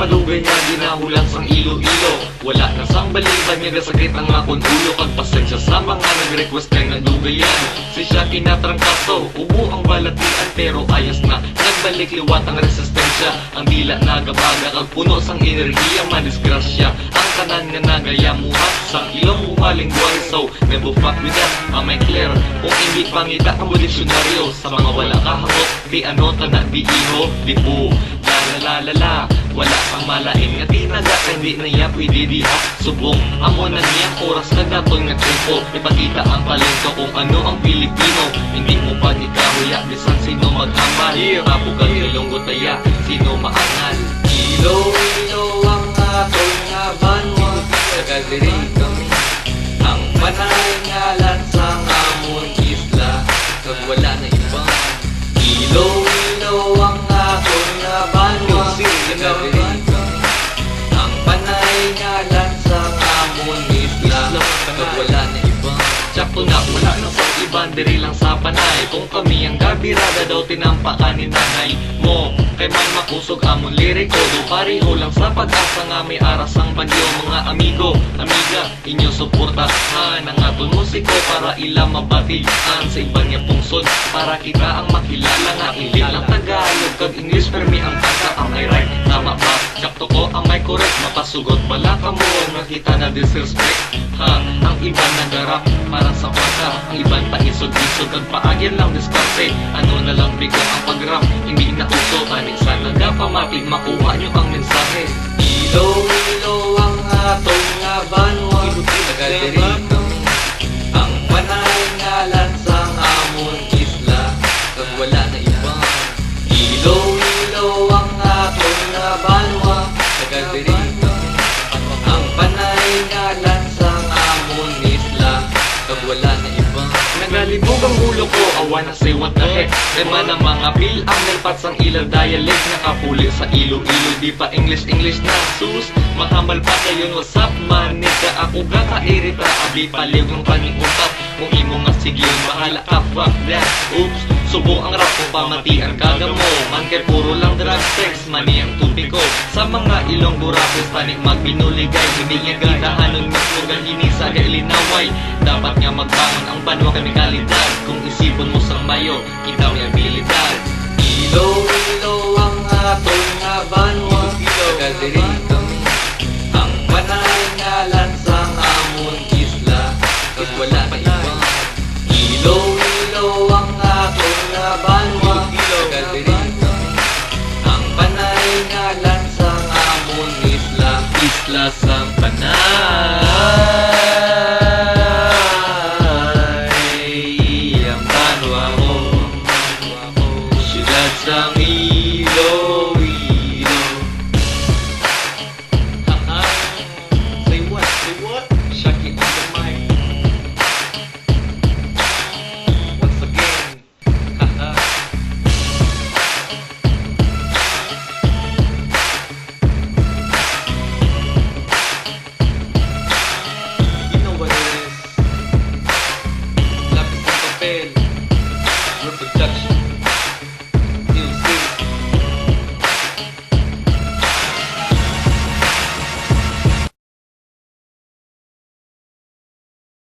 malugay nga ginahulang sang ilo-ilo. Wala na sang baliban nga gasakit ang akong ulo. Kag pasensya sa mga nag-request kay naglugayan. Si siya kinatrangkaso, ubo ang balatian pero ayos na. Nagbalik liwat ang resistensya. Ang dila nagabaga kag puno sang enerhiya madisgrasya. Ang kanan nga nagayamuhat sang ilong umaling buhay. So never fuck with that, may clear. Kung hindi pangita ang diksyonaryo sa mga wala kahangot, di ano na di iho, di po. La wala pang malain nga tinaga, hindi na iya pwede diha. Subong amo na niyang oras na daton nga tempo. Ipakita ang talento kung ano ang Pilipino. Hindi mo pa ni kahuya, bisan sino mag-ambal. Tapugan ilong gutaya, sino maangal. Ilo ang atong nga banwa, tagadiri kami. Ang panay nga lansang amon isla, kag wala na iba. Ilo ang atong nga banwa, tagadiri kami. Ang panay nga lansang amon isla, kag wala na iba. Sakto na, wala na sa iban, diri lang sa panay. Kung kami ang gabirada daw tinampakan ni nanay mo. Kay man makusog amon liriko, do pareho lang sa pag-asa nga may aras ang bagyo. Mga amigo, amiga, inyo suportahan ang aton musiko para ilang mabatian sa ibang niya pungsod. Para kita ang makilala nga hindi lang Tagalog kag English, permi ang kanta ang may right. Tama ba? Sakto ko ang may correct, mapasugot pala ka mo nga kita na disrespect. Ang iban nagarap para sa kanta, ang iban pa isog-isog kag paagyan lang diskarte. Ano na lang bigla ang pag-rap, hindi na uso kaning sa nagapamati, makuha nyo ang mensahe. Ilo ang atong nga banwa, tagadiri kami. Ang panay nga lansang amon isla, kag wala na iba. Ilo ang atong nga banwa, tagadiri kami. Ang panay nga lansang amon isla, kag wala na iba. Nagalibog ang ulo ko, awa na say what the heck. Tema ng mga bil ang nalpat sang ilang dialect. Nakapuli sa ilo-ilo, di pa English na sus. Mahambal pa kayo, what's up man? Nigga ako gaka-irita, abli paliw yung kaning utak. Kung imo nga sige, bahala ka, fuck that. Oops, subo ang rap ko, pamatian kaga mo. Man kay puro lang drug sex, mani ang tuti ko. Sa mga ilong burapos, tanik magbinuligay. Hindi nga gitahanon, mas lugan hinisa, gailinaway. Dapat nga magbangon ang banwa kami kalidad. Kung isipon mo sang mayo, kita may abilidad. Ilo ang atong nga banwa, tagadiri kami. Ang panay nga lansang amon isla, kag wala na iba. Ilo ang atong nga banwa, tagadiri kami. Ang panay nga lansang amon isla, isla sang panay.